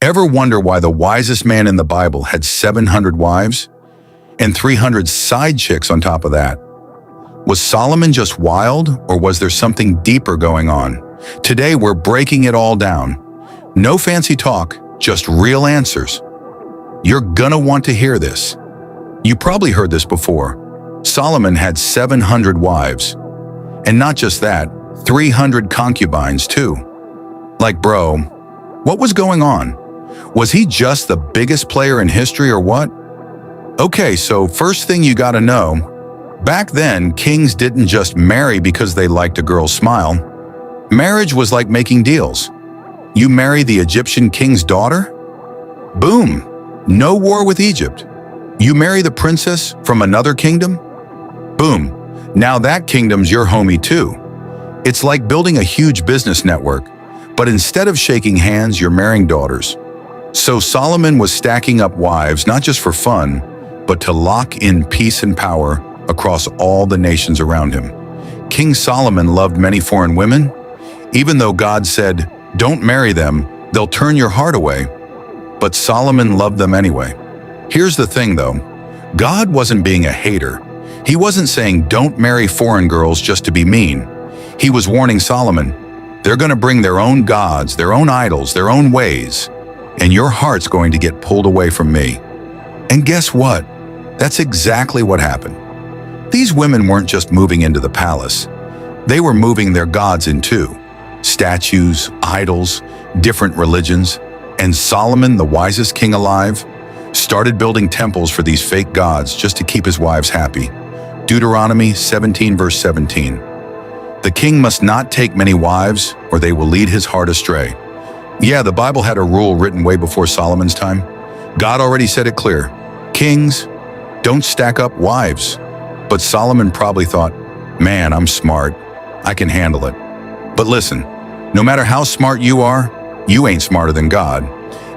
Ever wonder why the wisest man in the Bible had 700 wives? And 300 side chicks on top of that? Was Solomon just wild, or was there something deeper going on? Today we're breaking it all down. No fancy talk, just real answers. You're gonna want to hear this. You probably heard this before. Solomon had 700 wives. And not just that, 300 concubines too. Like, bro, what was going on? Was he just the biggest player in history or what? Okay, so first thing you gotta know, back then, kings didn't just marry because they liked a girl's smile. Marriage was like making deals. You marry the Egyptian king's daughter? Boom, no war with Egypt. You marry the princess from another kingdom? Boom, now that kingdom's your homie too. It's like building a huge business network, but instead of shaking hands, you're marrying daughters. So Solomon was stacking up wives not just for fun, but to lock in peace and power across all the nations around him. King Solomon loved many foreign women. Even though God said, don't marry them, they'll turn your heart away. But Solomon loved them anyway. Here's the thing though, God wasn't being a hater. He wasn't saying don't marry foreign girls just to be mean. He was warning Solomon, they're going to bring their own gods, their own idols, their own ways, and your heart's going to get pulled away from me. And guess what? That's exactly what happened. These women weren't just moving into the palace. They were moving their gods in too. Statues, idols, different religions, and Solomon, the wisest king alive, started building temples for these fake gods just to keep his wives happy. Deuteronomy 17 verse 17. The king must not take many wives, or they will lead his heart astray. Yeah, the Bible had a rule written way before Solomon's time. God already said it clear. Kings, don't stack up wives. But Solomon probably thought, man, I'm smart. I can handle it. But listen, no matter how smart you are, you ain't smarter than God.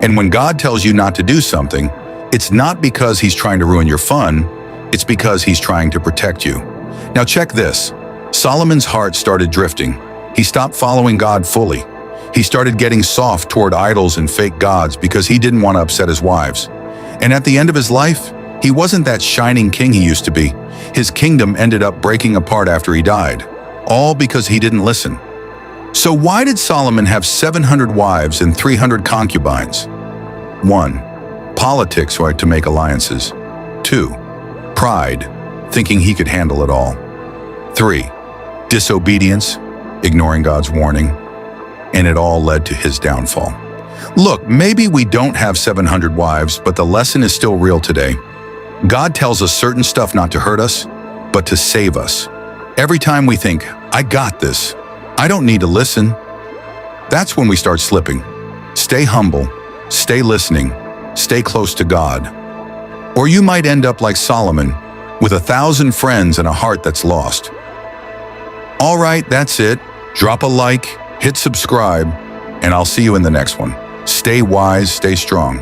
And when God tells you not to do something, it's not because he's trying to ruin your fun, it's because he's trying to protect you. Now check this. Solomon's heart started drifting. He stopped following God fully. He started getting soft toward idols and fake gods because he didn't want to upset his wives. And at the end of his life, he wasn't that shining king he used to be. His kingdom ended up breaking apart after he died, all because he didn't listen. So why did Solomon have 700 wives and 300 concubines? 1. Politics, right, to make alliances. 2. Pride, thinking he could handle it all. 3. Disobedience, ignoring God's warning. And it all led to his downfall. Look, maybe we don't have 700 wives, but the lesson is still real today. God tells us certain stuff not to hurt us, but to save us. Every time we think, I got this, I don't need to listen, that's when we start slipping. Stay humble, stay listening, stay close to God. Or you might end up like Solomon, with 1,000 friends and a heart that's lost. All right, that's it. Drop a like, hit subscribe, and I'll see you in the next one. Stay wise, stay strong.